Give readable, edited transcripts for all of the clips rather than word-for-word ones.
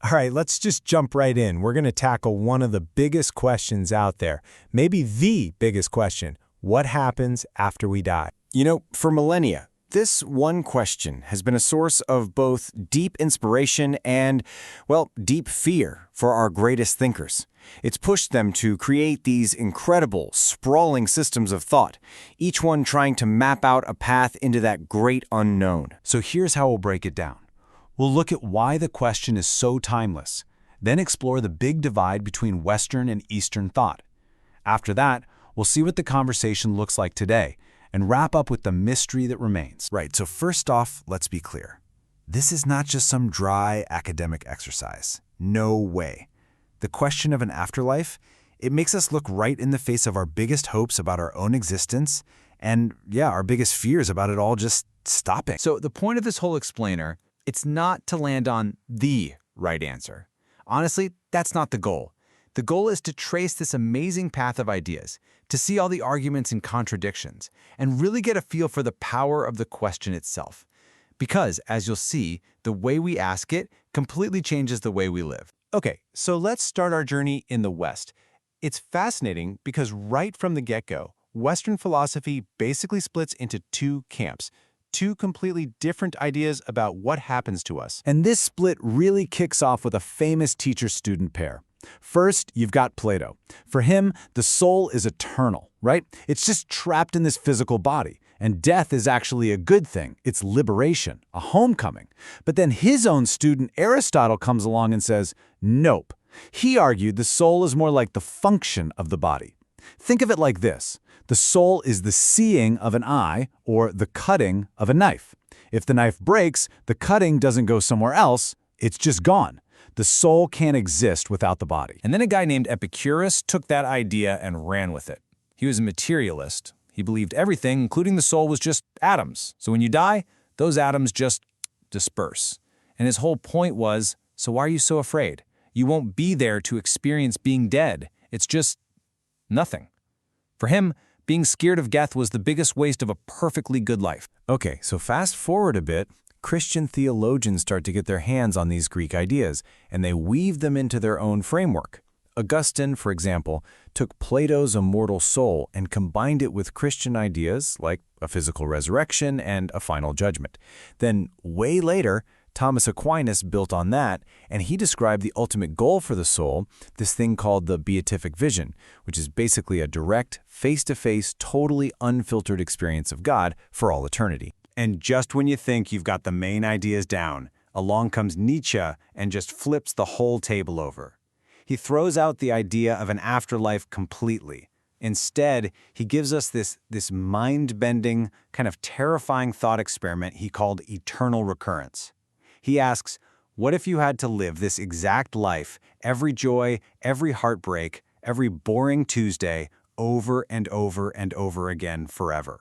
All right, let's just jump right in. We're going to tackle one of the biggest questions out there, maybe the biggest question. What happens after we die? You know, for millennia, this one question has been a source of both deep inspiration and, well, deep fear for our greatest thinkers. It's pushed them to create these incredible, sprawling systems of thought, each one trying to map out a path into that great unknown. So here's how we'll break it down. We'll look at why the question is so timeless, then explore the big divide between Western and Eastern thought. After that, we'll see what the conversation looks like today, and wrap up with the mystery that remains. Right, so first off, let's be clear. This is not just some dry academic exercise. No way. The question of an afterlife, it makes us look right in the face of our biggest hopes about our own existence and, our biggest fears about it all just stopping. So the point of this whole explainer, it's not to land on the right answer. Honestly, that's not the goal. The goal is to trace this amazing path of ideas, to see all the arguments and contradictions, and really get a feel for the power of the question itself. Because, as you'll see, the way we ask it completely changes the way we live. Okay, so let's start our journey in the West. It's fascinating because right from the get-go, Western philosophy basically splits into two camps, two completely different ideas about what happens to us. And this split really kicks off with a famous teacher-student pair. First, you've got Plato. For him, the soul is eternal, right? It's just trapped in this physical body. And death is actually a good thing. It's liberation, a homecoming. But then his own student Aristotle comes along and says, nope. He argued the soul is more like the function of the body. Think of it like this. The soul is the seeing of an eye or the cutting of a knife. If the knife breaks, the cutting doesn't go somewhere else. It's just gone. The soul can't exist without the body. And then a guy named Epicurus took that idea and ran with it. He was a materialist. He believed everything, including the soul, was just atoms. So when you die, those atoms just disperse. And his whole point was, so why are you so afraid? You won't be there to experience being dead. It's just nothing. For him, being scared of death was the biggest waste of a perfectly good life. Okay, so fast forward a bit. Christian theologians start to get their hands on these Greek ideas, and they weave them into their own framework. Augustine, for example, took Plato's immortal soul and combined it with Christian ideas like a physical resurrection and a final judgment. Then, way later, Thomas Aquinas built on that, and he described the ultimate goal for the soul, this thing called the beatific vision, which is basically a direct, face-to-face, totally unfiltered experience of God for all eternity. And just when you think you've got the main ideas down, along comes Nietzsche and just flips the whole table over. He throws out the idea of an afterlife completely. Instead, he gives us this mind-bending, kind of terrifying thought experiment he called eternal recurrence. He asks, what if you had to live this exact life, every joy, every heartbreak, every boring Tuesday, over and over and over again forever?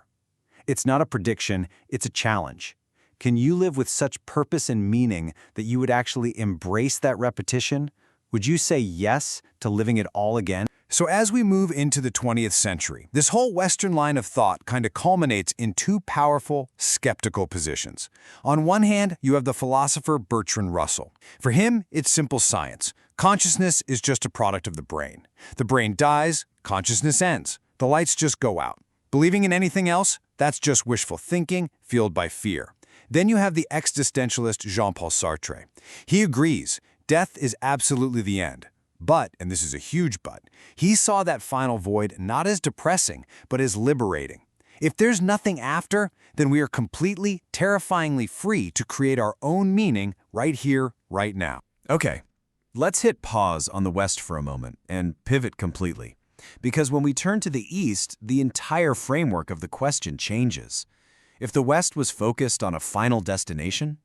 It's not a prediction, it's a challenge. Can you live with such purpose and meaning that you would actually embrace that repetition? Would you say yes to living it all again? So as we move into the 20th century, this whole Western line of thought kind of culminates in two powerful, skeptical positions. On one hand, you have the philosopher Bertrand Russell. For him, it's simple science. Consciousness is just a product of the brain. The brain dies, consciousness ends. The lights just go out. Believing in anything else? That's just wishful thinking, fueled by fear. Then you have the existentialist Jean-Paul Sartre. He agrees, death is absolutely the end. But, and this is a huge but, he saw that final void not as depressing, but as liberating. If there's nothing after, then we are completely, terrifyingly free to create our own meaning right here, right now. Okay, let's hit pause on the West for a moment and pivot completely. Because when we turn to the East, the entire framework of the question changes. If the West was focused on a final destination,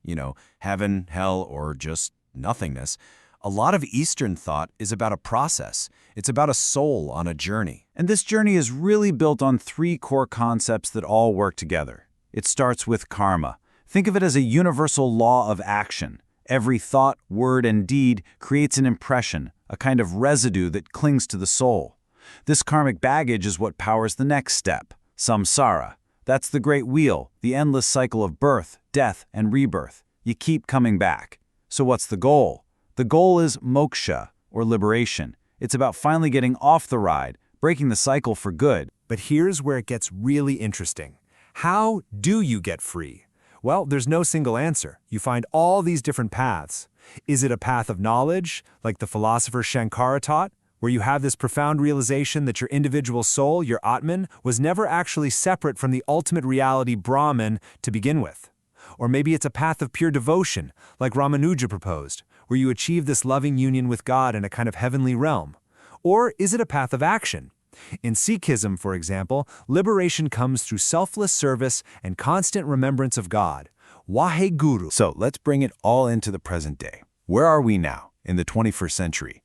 heaven, hell, or just nothingness, a lot of Eastern thought is about a process. It's about a soul on a journey. And this journey is really built on three core concepts that all work together. It starts with karma. Think of it as a universal law of action. Every thought, word, and deed creates an impression, a kind of residue that clings to the soul. This karmic baggage is what powers the next step, samsara. That's the great wheel, the endless cycle of birth, death, and rebirth. You keep coming back. So what's the goal? The goal is moksha, or liberation. It's about finally getting off the ride, breaking the cycle for good. But here's where it gets really interesting. How do you get free? Well, there's no single answer. You find all these different paths. Is it a path of knowledge, like the philosopher Shankara taught, where you have this profound realization that your individual soul, your Atman, was never actually separate from the ultimate reality Brahman to begin with? Or maybe it's a path of pure devotion, like Ramanuja proposed, where you achieve this loving union with God in a kind of heavenly realm. Or is it a path of action? In Sikhism, for example, liberation comes through selfless service and constant remembrance of God. Waheguru. So let's bring it all into the present day. Where are we now, in the 21st century?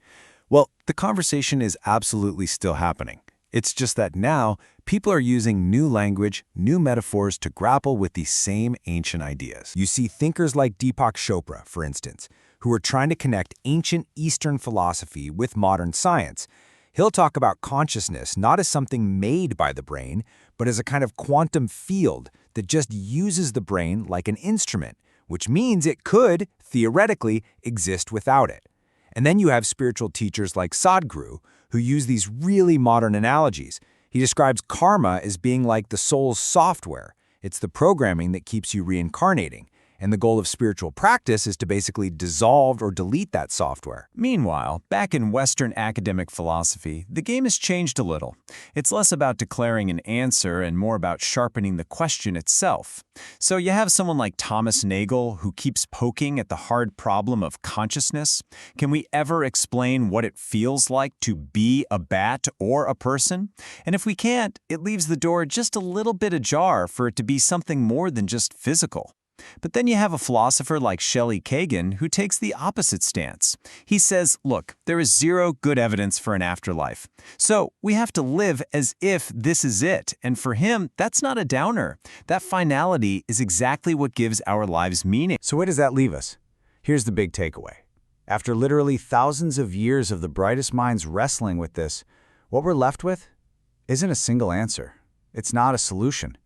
Well, the conversation is absolutely still happening. It's just that now, people are using new language, new metaphors to grapple with these same ancient ideas. You see thinkers like Deepak Chopra, for instance, who are trying to connect ancient Eastern philosophy with modern science. He'll talk about consciousness not as something made by the brain, but as a kind of quantum field that just uses the brain like an instrument, which means it could, theoretically, exist without it. And then you have spiritual teachers like Sadhguru, who use these really modern analogies. He describes karma as being like the soul's software. It's the programming that keeps you reincarnating. And the goal of spiritual practice is to basically dissolve or delete that software. Meanwhile, back in Western academic philosophy, the game has changed a little. It's less about declaring an answer and more about sharpening the question itself. So you have someone like Thomas Nagel who keeps poking at the hard problem of consciousness. Can we ever explain what it feels like to be a bat or a person? And if we can't, it leaves the door just a little bit ajar for it to be something more than just physical. But then you have a philosopher like Shelley Kagan who takes the opposite stance. He says, look, there is zero good evidence for an afterlife. So we have to live as if this is it. And for him, that's not a downer. That finality is exactly what gives our lives meaning. So where does that leave us? Here's the big takeaway. After literally thousands of years of the brightest minds wrestling with this, what we're left with isn't a single answer. It's not a solution.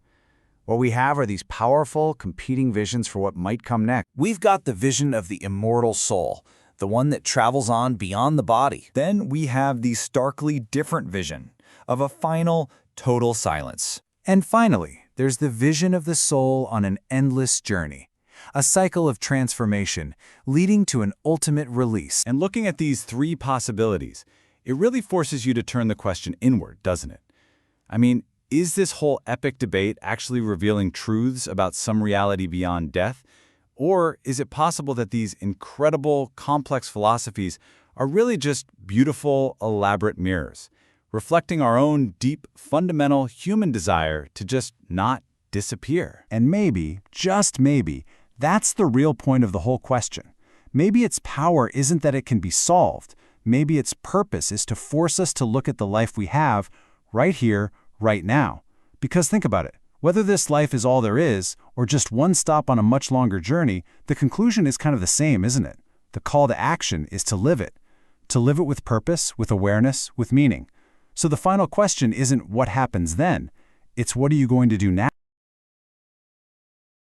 What we have are these powerful, competing visions for what might come next. We've got the vision of the immortal soul, the one that travels on beyond the body. Then we have the starkly different vision of a final, total silence. And finally, there's the vision of the soul on an endless journey, a cycle of transformation leading to an ultimate release. And looking at these three possibilities, it really forces you to turn the question inward, doesn't it? I mean, is this whole epic debate actually revealing truths about some reality beyond death? Or is it possible that these incredible, complex philosophies are really just beautiful, elaborate mirrors, reflecting our own deep, fundamental human desire to just not disappear? And maybe, just maybe, that's the real point of the whole question. Maybe its power isn't that it can be solved. Maybe its purpose is to force us to look at the life we have right here, right now. Because think about it, whether this life is all there is, or just one stop on a much longer journey, the conclusion is kind of the same, isn't it? The call to action is to live it with purpose, with awareness, with meaning. So the final question isn't what happens then, it's what are you going to do now?